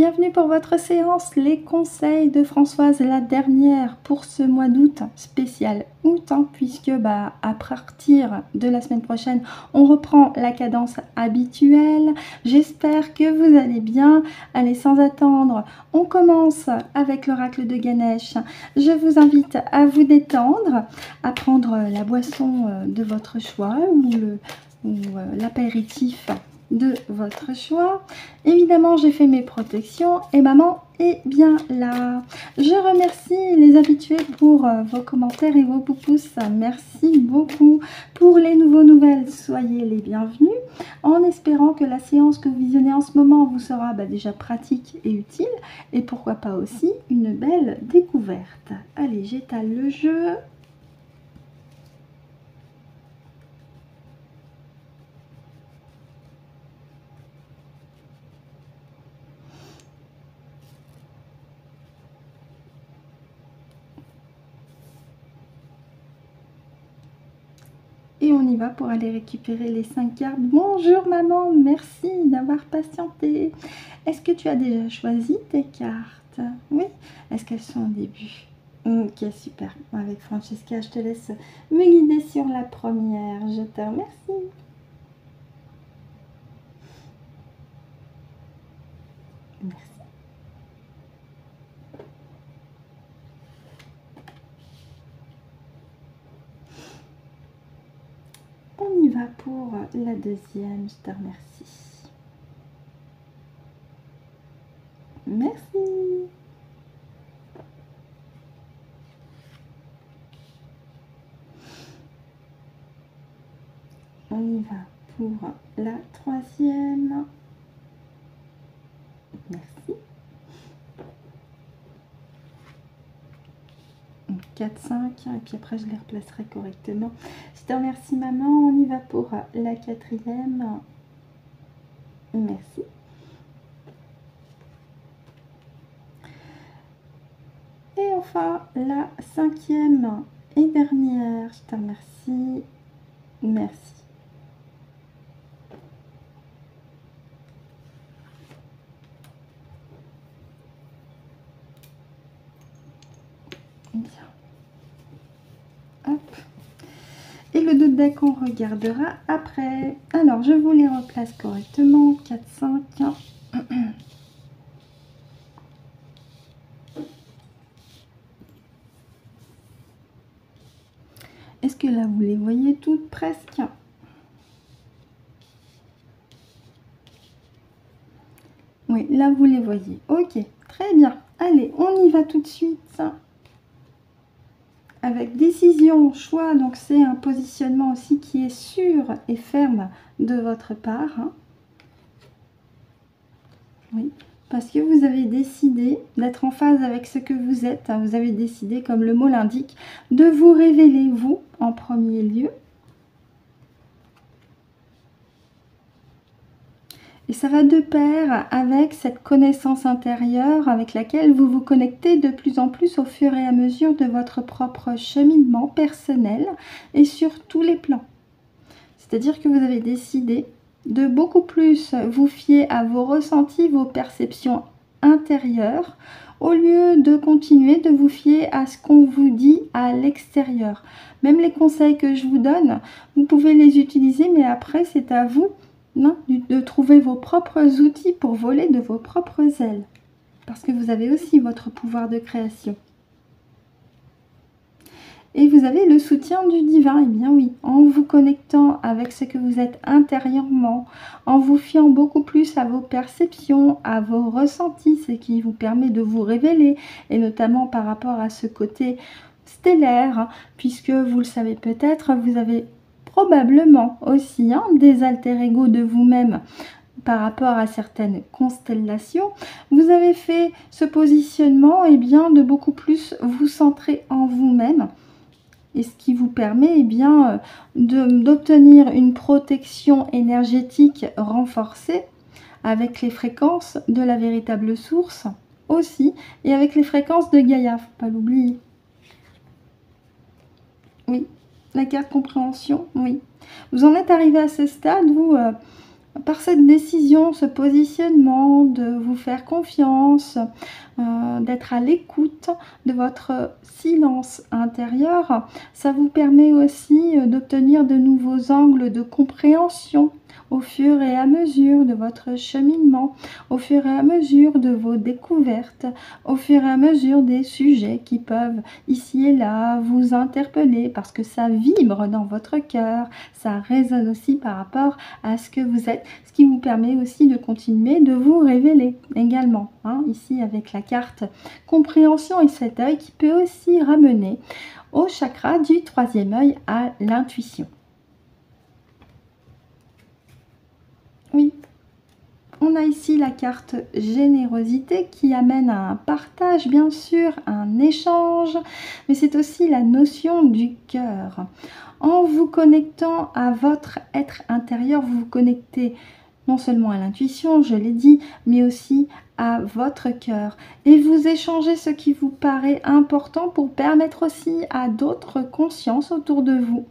bienvenue pour votre séance Les conseils de Françoise, la dernière pour ce mois d'août, spécial août, puisque à partir de la semaine prochaine, on reprend la cadence habituelle. J'espère que vous allez bien. Allez, sans attendre, on commence avec l'oracle de Ganesh. Je vous invite à vous détendre, à prendre la boisson de votre choix ou l'apéritif de votre choix. Évidemment, j'ai fait mes protections et maman est bien là. Je remercie les habitués pour vos commentaires et vos pouces. Merci beaucoup. Pour les nouvelles, soyez les bienvenus. En espérant que la séance que vous visionnez en ce moment vous sera déjà pratique et utile. Et pourquoi pas aussi une belle découverte. Allez, j'étale le jeu. Et on y va pour aller récupérer les 5 cartes. Bonjour maman, merci d'avoir patienté. Est-ce que tu as déjà choisi tes cartes? Oui. Est-ce qu'elles sont au début? Ok, super. Avec Francesca, je te laisse me guider sur la première. Je te remercie. Merci. On y va pour la deuxième, je te remercie. Merci. On y va pour la troisième. Merci. 4, 5, et puis après je les replacerai correctement. Je te remercie maman, on y va pour la quatrième. Merci. Et enfin la cinquième et dernière, je te remercie. Merci. Bien. Hop. Et le dos de deck, on regardera après. Alors, je vous les replace correctement. 4, 5. Est-ce que là, vous les voyez toutes presque? Oui, là, vous les voyez. Ok, très bien. Allez, on y va tout de suite. Avec décision, choix, donc c'est un positionnement aussi qui est sûr et ferme de votre part. Oui, parce que vous avez décidé d'être en phase avec ce que vous êtes. Vous avez décidé, comme le mot l'indique, de vous révéler, vous, en premier lieu. Et ça va de pair avec cette connaissance intérieure avec laquelle vous vous connectez de plus en plus au fur et à mesure de votre propre cheminement personnel et sur tous les plans. C'est-à-dire que vous avez décidé de beaucoup plus vous fier à vos ressentis, vos perceptions intérieures, au lieu de continuer de vous fier à ce qu'on vous dit à l'extérieur. Même les conseils que je vous donne, vous pouvez les utiliser, mais après c'est à vous de trouver vos propres outils pour voler de vos propres ailes. Parce que vous avez aussi votre pouvoir de création. Et vous avez le soutien du divin. Eh bien oui, en vous connectant avec ce que vous êtes intérieurement, en vous fiant beaucoup plus à vos perceptions, à vos ressentis, ce qui vous permet de vous révéler, et notamment par rapport à ce côté stellaire, puisque vous le savez peut-être, vous avez probablement aussi des alter-ego de vous-même par rapport à certaines constellations. Vous avez fait ce positionnement de beaucoup plus vous centrer en vous-même, et ce qui vous permet d'obtenir une protection énergétique renforcée avec les fréquences de la véritable source aussi, et avec les fréquences de Gaïa, faut pas l'oublier. Oui, la carte compréhension, oui. Vous en êtes arrivé à ce stade où par cette décision, ce positionnement, de vous faire confiance, d'être à l'écoute de votre silence intérieur, ça vous permet aussi d'obtenir de nouveaux angles de compréhension au fur et à mesure de votre cheminement, au fur et à mesure de vos découvertes, au fur et à mesure des sujets qui peuvent ici et là vous interpeller parce que ça vibre dans votre cœur, ça résonne aussi par rapport à ce que vous êtes, ce qui vous permet aussi de continuer de vous révéler également, hein, ici avec la carte compréhension et cet œil qui peut aussi ramener au chakra du troisième œil à l'intuition. Oui, on a ici la carte générosité qui amène à un partage, bien sûr, un échange, mais c'est aussi la notion du cœur. En vous connectant à votre être intérieur, vous vous connectez non seulement à l'intuition, je l'ai dit, mais aussi à votre cœur. Et vous échangez ce qui vous paraît important pour permettre aussi à d'autres consciences autour de vous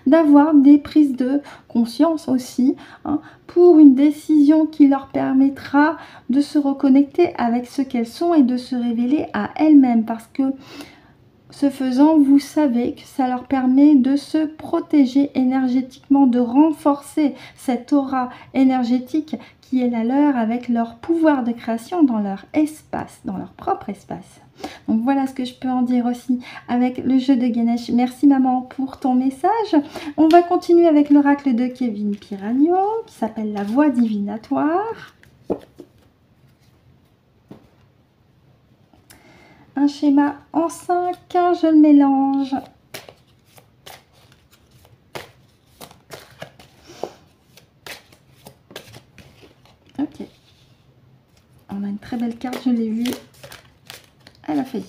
d'avoir des prises de conscience aussi, hein, pour une décision qui leur permettra de se reconnecter avec ce qu'elles sont et de se révéler à elles-mêmes. Parce que ce faisant, vous savez que ça leur permet de se protéger énergétiquement, de renforcer cette aura énergétique qui est la leur avec leur pouvoir de création dans leur espace, dans leur propre espace. Donc voilà ce que je peux en dire aussi avec le jeu de Ganesh. Merci maman pour ton message. On va continuer avec l'oracle de Kevin Piragno qui s'appelle la voie divinatoire. Un schéma en 5, je le mélange. Ok. On a une très belle carte, je l'ai vue. Elle a fait.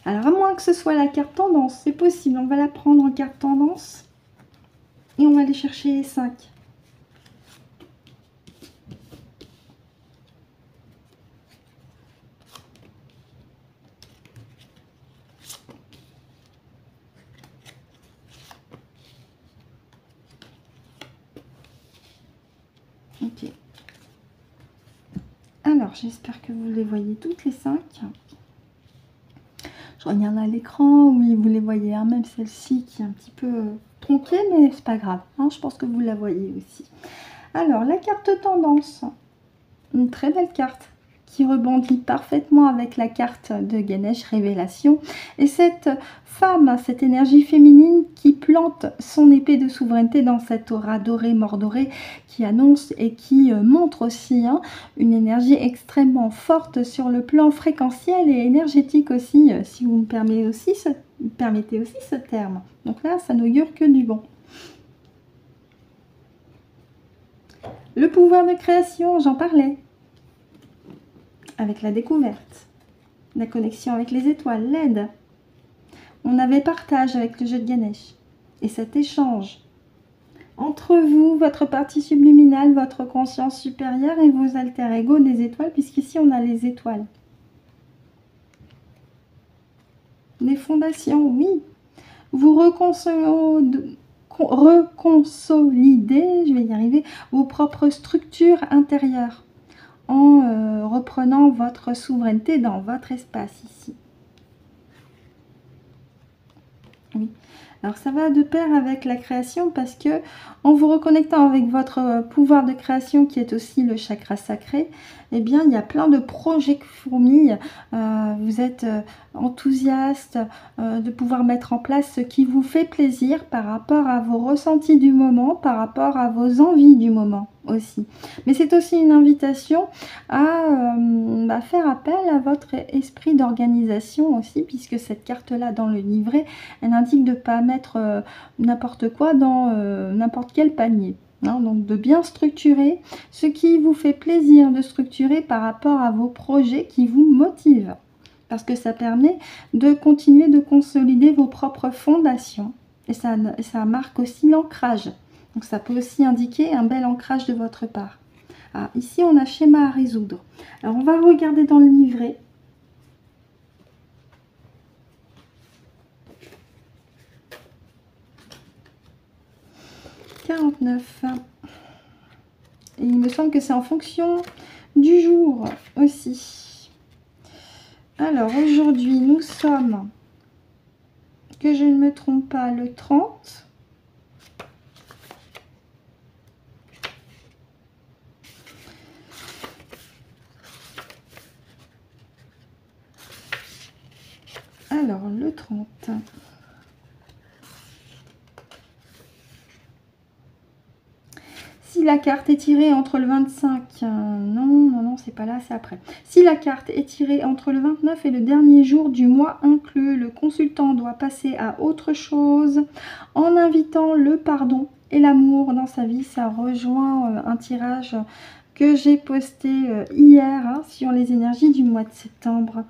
Alors, à moins que ce soit la carte tendance, c'est possible. On va la prendre en carte tendance. Et on va aller chercher les 5. Ok. Alors, j'espère que vous les voyez toutes les 5. Je regarde à l'écran, oui, vous les voyez, hein, même celle-ci qui est un petit peu tronquée, mais c'est pas grave, hein, je pense que vous la voyez aussi. Alors, la carte tendance, une très belle carte qui rebondit parfaitement avec la carte de Ganesh Révélation. Et cette femme, cette énergie féminine qui plante son épée de souveraineté dans cette aura dorée, mordorée, qui annonce et qui montre aussi une énergie extrêmement forte sur le plan fréquentiel et énergétique aussi, si vous me permettez aussi ce terme. Donc là, ça n'augure que du bon. Le pouvoir de création, j'en parlais. Avec la découverte, la connexion avec les étoiles, l'aide. On avait partage avec le jeu de Ganesh. Et cet échange entre vous, votre partie subliminale, votre conscience supérieure et vos alter-ego des étoiles, puisqu'ici on a les étoiles. Les fondations, oui. Vous reconsolidez, je vais y arriver, vos propres structures intérieures en reprenant votre souveraineté dans votre espace ici. Oui. Alors ça va de pair avec la création parce que en vous reconnectant avec votre pouvoir de création qui est aussi le chakra sacré, eh bien il y a plein de projets qui fourmillent. Vous êtes enthousiaste de pouvoir mettre en place ce qui vous fait plaisir par rapport à vos ressentis du moment, par rapport à vos envies du moment aussi. Mais c'est aussi une invitation à faire appel à votre esprit d'organisation aussi, puisque cette carte-là dans le livret, elle indique de ne pas mettre n'importe quoi dans n'importe quel panier. Hein, donc de bien structurer ce qui vous fait plaisir de structurer par rapport à vos projets qui vous motivent. Parce que ça permet de continuer de consolider vos propres fondations. Et ça marque aussi l'ancrage. Donc ça peut aussi indiquer un bel ancrage de votre part. Alors, ici, on a schéma à résoudre. Alors, on va regarder dans le livret. 49. Et il me semble que c'est en fonction du jour aussi. Alors aujourd'hui, nous sommes, que je ne me trompe pas, le 30. Alors, le 30. Si la carte est tirée entre le 25... non, c'est pas là, c'est après. Si la carte est tirée entre le 29 et le dernier jour du mois inclus, le consultant doit passer à autre chose en invitant le pardon et l'amour dans sa vie. Ça rejoint un tirage que j'ai posté hier sur les énergies du mois de septembre.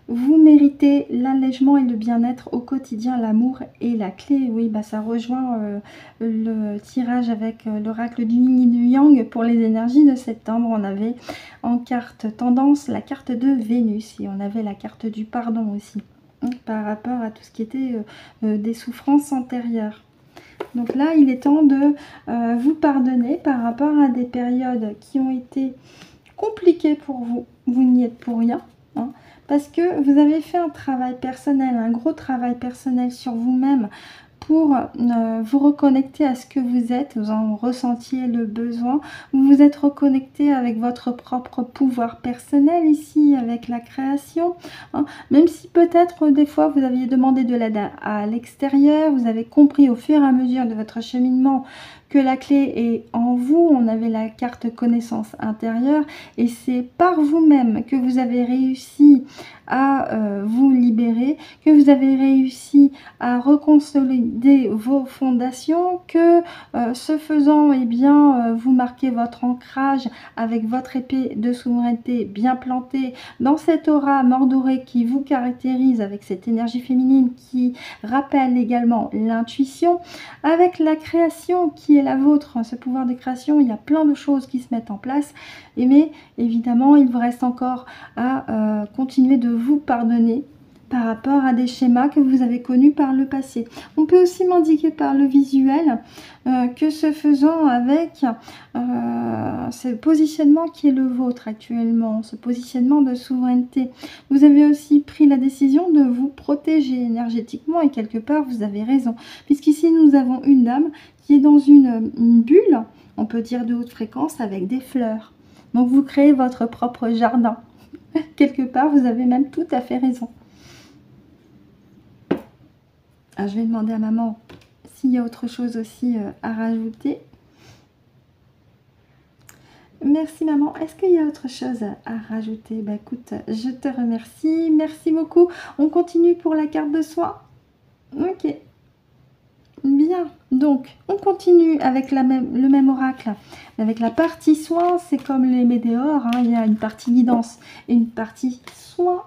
Vous méritez l'allègement et le bien-être au quotidien, l'amour et la clé. Oui, bah ça rejoint le tirage avec l'oracle du yin et du yang pour les énergies de septembre. On avait en carte tendance la carte de Vénus et on avait la carte du pardon aussi, par rapport à tout ce qui était des souffrances antérieures. Donc là, il est temps de vous pardonner par rapport à des périodes qui ont été compliquées pour vous. Vous n'y êtes pour rien, parce que vous avez fait un travail personnel, un gros travail personnel sur vous-même pour vous reconnecter à ce que vous êtes. Vous en ressentiez le besoin. Vous vous êtes reconnecté avec votre propre pouvoir personnel ici, avec la création. Même si peut-être des fois vous aviez demandé de l'aide à l'extérieur, vous avez compris au fur et à mesure de votre cheminement que la clé est en vous. On avait la carte connaissance intérieure et c'est par vous-même que vous avez réussi à vous libérer, que vous avez réussi à reconsolider vos fondations, que ce faisant, eh bien, vous marquez votre ancrage avec votre épée de souveraineté bien plantée dans cette aura mordorée qui vous caractérise, avec cette énergie féminine qui rappelle également l'intuition, avec la création qui est la vôtre, ce pouvoir de création. Il y a plein de choses qui se mettent en place, mais évidemment il vous reste encore à continuer de vous pardonner par rapport à des schémas que vous avez connus par le passé. On peut aussi m'indiquer par le visuel que ce faisant avec ce positionnement qui est le vôtre actuellement, ce positionnement de souveraineté, vous avez aussi pris la décision de vous protéger énergétiquement et quelque part vous avez raison, puisqu'ici nous avons une dame qui est dans une bulle, on peut dire de haute fréquence, avec des fleurs. Donc vous créez votre propre jardin. Quelque part vous avez même tout à fait raison. Alors, je vais demander à maman s'il y a autre chose aussi à rajouter. Merci maman. Est-ce qu'il y a autre chose à rajouter? Bah écoute, je te remercie. Merci beaucoup. On continue pour la carte de soin. Ok. Bien. Donc, on continue avec le même oracle. Avec la partie soin, c'est comme les météores. Il y a une partie guidance et une partie soin.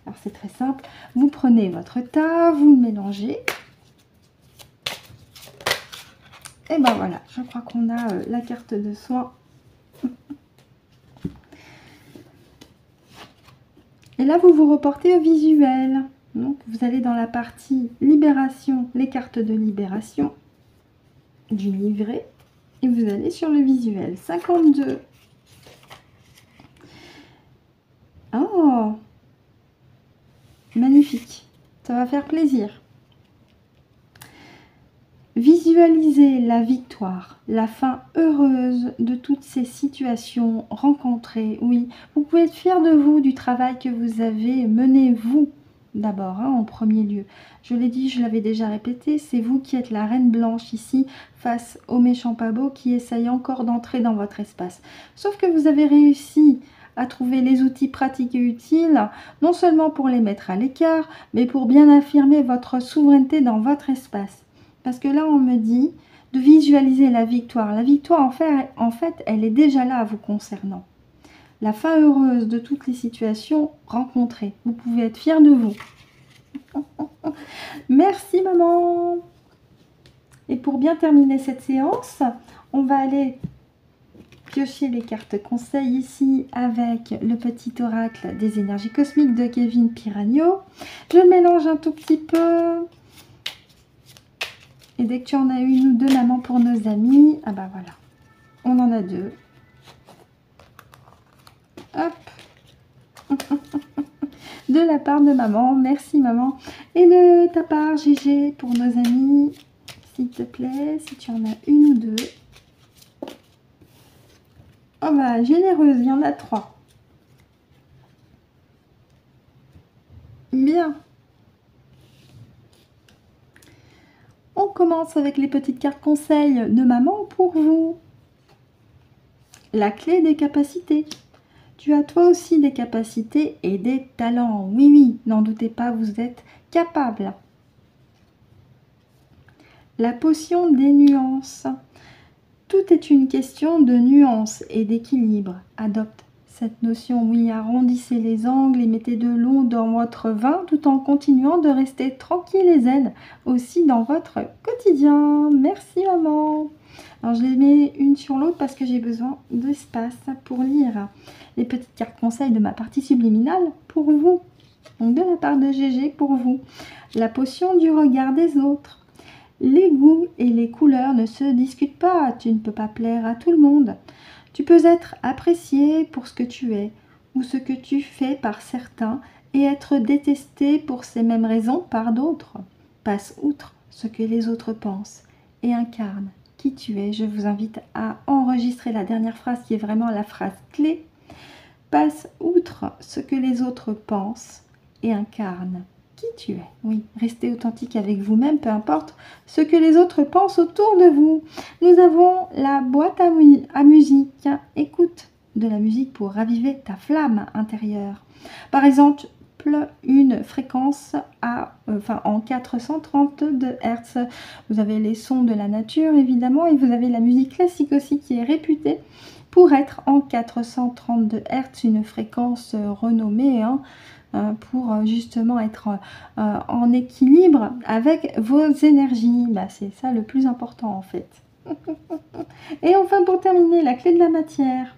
Alors c'est très simple, vous prenez votre tas, vous le mélangez. Et ben voilà, je crois qu'on a la carte de soin. Et là, vous vous reportez au visuel. Donc vous allez dans la partie libération, les cartes de libération du livret. Et vous allez sur le visuel. 52. Oh! Magnifique, ça va faire plaisir. Visualisez la victoire, la fin heureuse de toutes ces situations rencontrées. Oui, vous pouvez être fier de vous, du travail que vous avez mené, vous, d'abord, en premier lieu. Je l'ai dit, je l'avais déjà répété, c'est vous qui êtes la reine blanche ici, face aux méchants pas beaux qui essayent encore d'entrer dans votre espace. Sauf que vous avez réussi à trouver les outils pratiques et utiles, non seulement pour les mettre à l'écart, mais pour bien affirmer votre souveraineté dans votre espace. Parce que là, on me dit de visualiser la victoire. La victoire, en fait, elle est déjà là vous concernant. La fin heureuse de toutes les situations rencontrées. Vous pouvez être fiers de vous. Merci, maman. Et pour bien terminer cette séance, on va aller piocher les cartes conseils ici avec le petit oracle des énergies cosmiques de Kevin Piragno. Je mélange un tout petit peu. Et dès que tu en as une ou deux, maman, pour nos amis, ah bah voilà, on en a deux. Hop. De la part de maman, merci maman. Et de ta part, Gégé, pour nos amis, s'il te plaît, si tu en as une ou deux. Oh bah, généreuse, il y en a 3. Bien. On commence avec les petites cartes conseils de maman pour vous. La clé des capacités. Tu as toi aussi des capacités et des talents. Oui, oui, n'en doutez pas, vous êtes capable. La potion des nuances. Tout est une question de nuance et d'équilibre. Adopte cette notion, oui, arrondissez les angles et mettez de l'eau dans votre vin tout en continuant de rester tranquille et zen aussi dans votre quotidien. Merci maman. Alors je les mets une sur l'autre parce que j'ai besoin d'espace pour lire les petites cartes conseils de ma partie subliminale pour vous. Donc de la part de Gégé pour vous. La potion du regard des autres. Les goûts et les couleurs ne se discutent pas, tu ne peux pas plaire à tout le monde. Tu peux être apprécié pour ce que tu es ou ce que tu fais par certains et être détesté pour ces mêmes raisons par d'autres. Passe outre ce que les autres pensent et incarne qui tu es. Je vous invite à enregistrer la dernière phrase qui est vraiment la phrase clé. Passe outre ce que les autres pensent et incarne qui tu es. Oui, restez authentique avec vous-même, peu importe ce que les autres pensent autour de vous. Nous avons la boîte à musique. Écoute de la musique pour raviver ta flamme intérieure. Par exemple, une fréquence en 432 Hz. Vous avez les sons de la nature, évidemment, et vous avez la musique classique aussi qui est réputée pour être en 432 Hz, une fréquence renommée, pour justement être en équilibre avec vos énergies. Bah, c'est ça le plus important en fait. Et enfin pour terminer, la clé de la matière.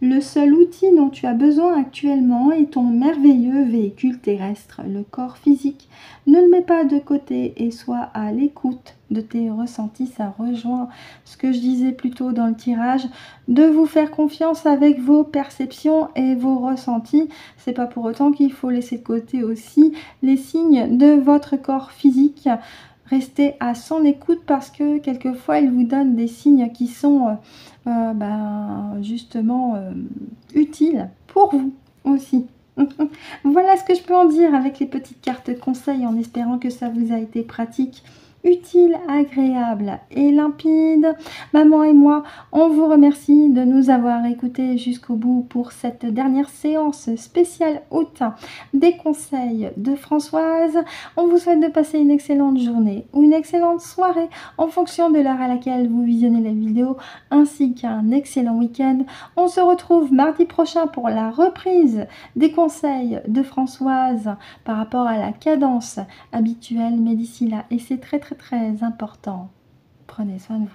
Le seul outil dont tu as besoin actuellement est ton merveilleux véhicule terrestre, le corps physique. Ne le mets pas de côté et sois à l'écoute de tes ressentis. Ça rejoint ce que je disais plus tôt dans le tirage, de vous faire confiance avec vos perceptions et vos ressentis. C'est pas pour autant qu'il faut laisser de côté aussi les signes de votre corps physique. Restez à son écoute parce que quelquefois il vous donne des signes qui sont justement utiles pour vous aussi. Voilà ce que je peux en dire avec les petites cartes conseils en espérant que ça vous a été pratique, utile, agréable et limpide. Maman et moi, on vous remercie de nous avoir écoutés jusqu'au bout pour cette dernière séance spéciale août des conseils de Françoise. On vous souhaite de passer une excellente journée ou une excellente soirée en fonction de l'heure à laquelle vous visionnez la vidéo, ainsi qu'un excellent week-end. On se retrouve mardi prochain pour la reprise des conseils de Françoise par rapport à la cadence habituelle, mais d'ici là, et c'est très important, prenez soin de vous.